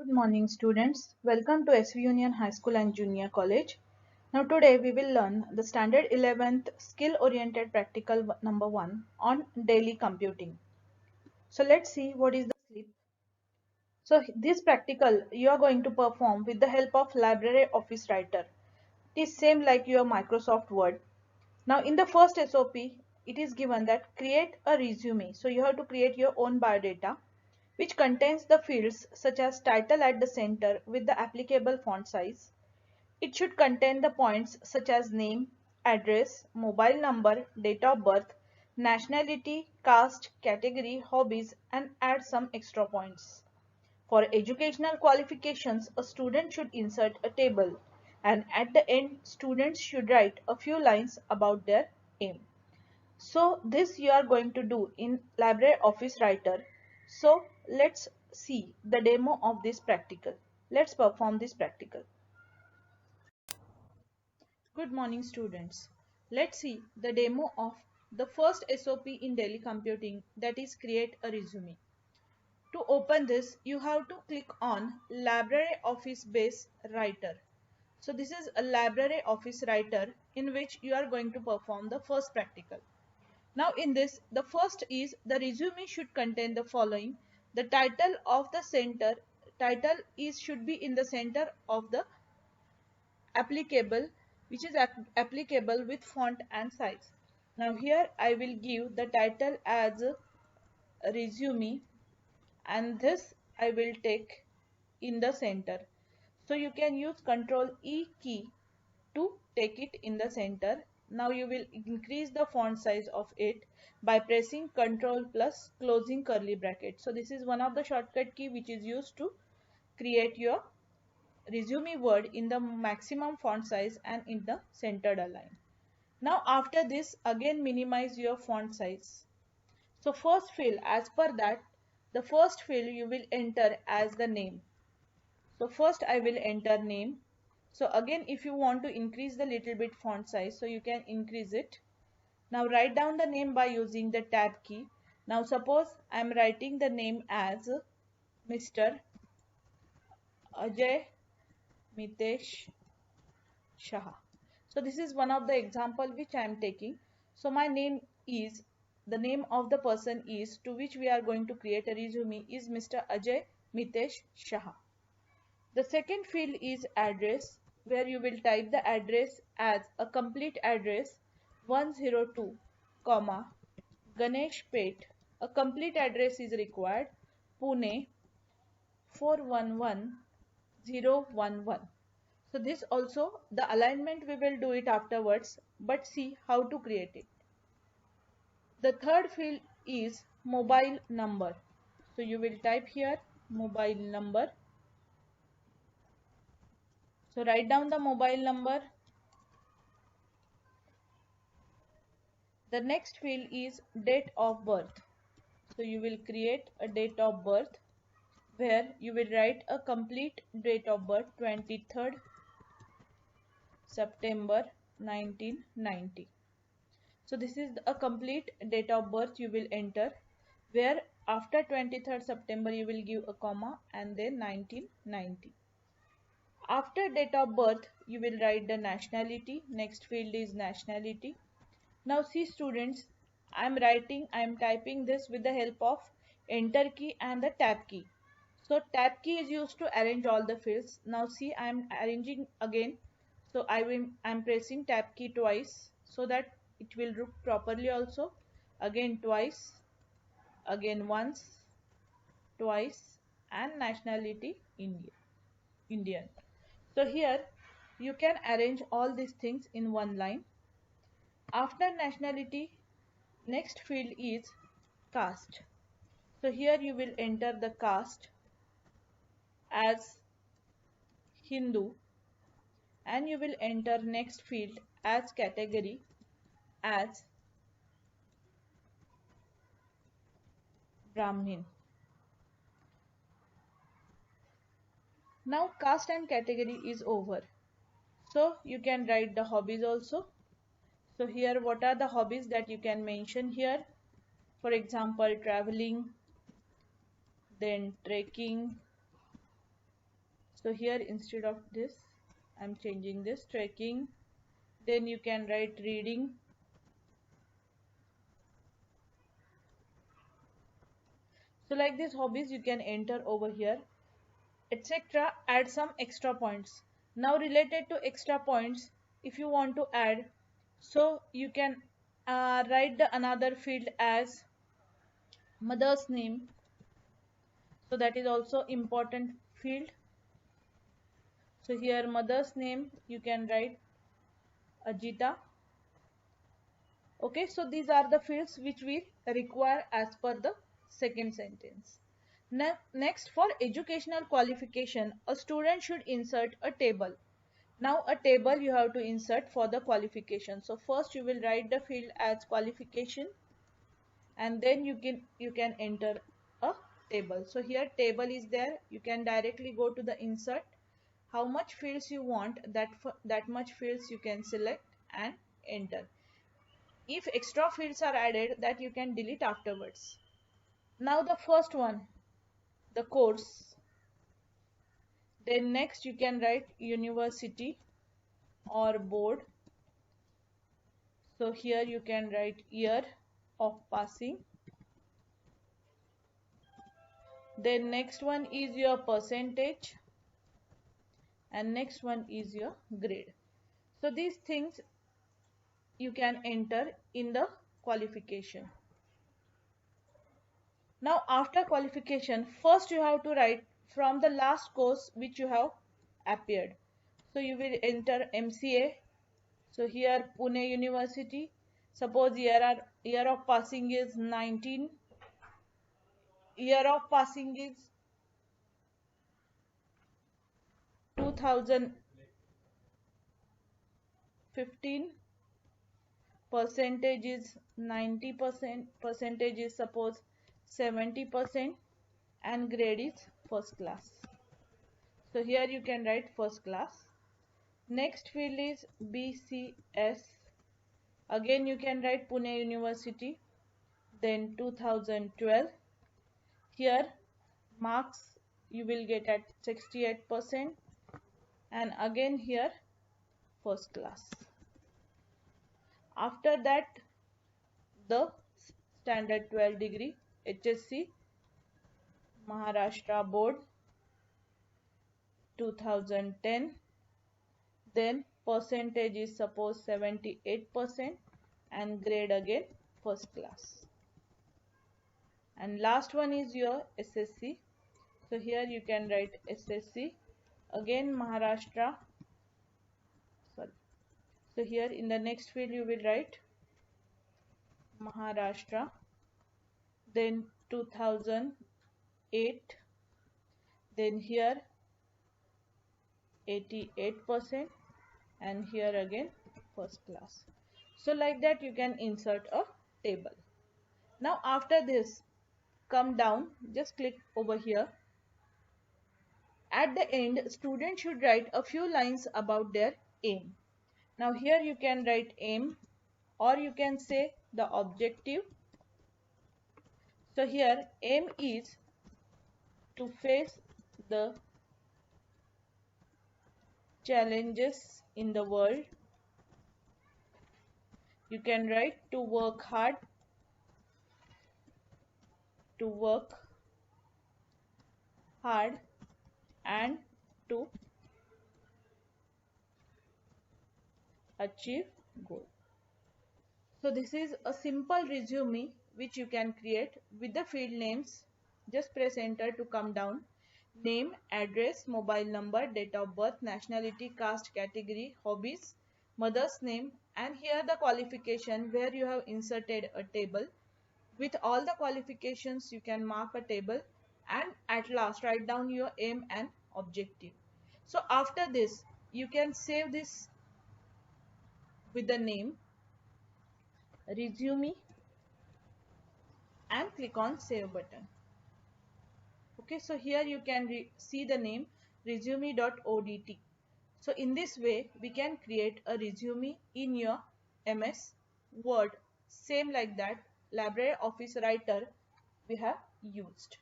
Good morning students. Welcome to SV Union High School and Junior College. Now today we will learn the standard 11th skill oriented practical number 1 on daily computing. So let's see what is the sleep. So this practical you are going to perform with the help of Library Office Writer. It is same like your Microsoft Word. Now in the first SOP it is given that create a resume. So you have to create your own biodata which contains the fields such as title at the center with the applicable font size. It should contain the points such as name, address, mobile number, date of birth, nationality, caste, category, hobbies, and add some extra points. For educational qualifications, a student should insert a table, and at the end, students should write a few lines about their aim. So this you are going to do in Library Office Writer. So let's see the demo of this practical. Let's perform this practical. Good morning students. Let's see the demo of the first SOP in daily computing, that is create a resume. To open this you have to click on Library Office Base Writer. So this is a Library Office Writer in which you are going to perform the first practical. Now in this, the first is the resume should contain the following. The title of the center, title is should be in the center of the applicable, which is applicable with font and size. Now here I will give the title as resume, and this I will take in the center. So you can use Ctrl E key to take it in the center. Now you will increase the font size of it by pressing Ctrl plus closing curly bracket. So this is one of the shortcut key which is used to create your resume word in the maximum font size and in the centered align. Now after this again minimize your font size. So first field, as per that, the first field you will enter as the name. So first I will enter name. So again if you want to increase the little bit font size, so you can increase it. Now write down the name by using the tab key. Now suppose I am writing the name as Mr. Ajay Mitesh Shah. So this is one of the example which I am taking. So my name is, the name of the person is to which we are going to create a resume is Mr. Ajay Mitesh Shah. The second field is address, where you will type the address as a complete address 102, comma, Ganesh Pet. A complete address is required, Pune 411011. So this also the alignment we will do it afterwards, but see how to create it. The third field is mobile number. So you will type here mobile number. So write down the mobile number. The next field is date of birth. So you will create a date of birth where you will write a complete date of birth 23rd September 1990. So this is a complete date of birth you will enter, where after 23rd September you will give a comma and then 1990. After date of birth you will write the nationality. Next field is nationality. Now see students, I am typing this with the help of enter key and the tab key. So tab key is used to arrange all the fields. Now see I am arranging again. So I am pressing tab key twice so that it will look properly also. Again twice, again once, twice, and nationality Indian. So here you can arrange all these things in one line. After nationality, next field is caste. So here you will enter the caste as Hindu, and you will enter next field as category as Brahmin. Now caste and category is over. So you can write the hobbies also. So here what are the hobbies that you can mention here? For example, traveling, then trekking, So here instead of this I'm changing this trekking. Then you can write reading. So like this hobbies you can enter over here, etc. Add some extra points. Now related to extra points, if you want to add, so you can write the another field as mother's name. So that is also important field. So here mother's name you can write Ajita. Okay, so these are the fields which we require as per the second sentence. Next, for educational qualification, a student should insert a table. Now a table you have to insert for the qualification. So first you will write the field as qualification, and then you can enter a table. So here table is there. You can directly go to the insert. How much fields you want, that much fields you can select and enter. If extra fields are added, that you can delete afterwards. Now the first one, the course. Then next you can write university or board. So here you can write year of passing. Then next one is your percentage, and next one is your grade. So these things you can enter in the qualification. Now after qualification, first you have to write from the last course which you have appeared. So you will enter MCA. So here Pune University. Suppose year of passing is 19. Year of passing is 2015. Percentage is 90%. Percentage is suppose 70%, and grade is first class. So here you can write first class. Next field is BCS. Again you can write Pune University. Then 2012. Here marks you will get at 68%, and again here first class. After that the standard 12 degree HSC Maharashtra board 2010. Then percentage is suppose 78%, and grade again first class. And last one is your SSC. So here you can write SSC, again Maharashtra. Sorry. So here in the next field you will write Maharashtra. Then 2008. Then here 88%, and here again first class. So like that you can insert a table. Now after this, come down, just click over here. At the end, students should write a few lines about their aim. Now here you can write aim, or you can say the objective. So here aim is to face the challenges in the world. You can write to work hard, and to achieve goal. So this is a simple resume which you can create with the field names. Just press enter to come down. Name, address, mobile number, date of birth, nationality, caste, category, hobbies, mother's name, and here the qualification where you have inserted a table. With all the qualifications you can mark a table, and at last write down your aim and objective. So after this you can save this with the name resume and click on save button. Okay, so here you can see the name resume.odt. So in this way we can create a resume in your MS Word, same like that LibreOffice Writer we have used.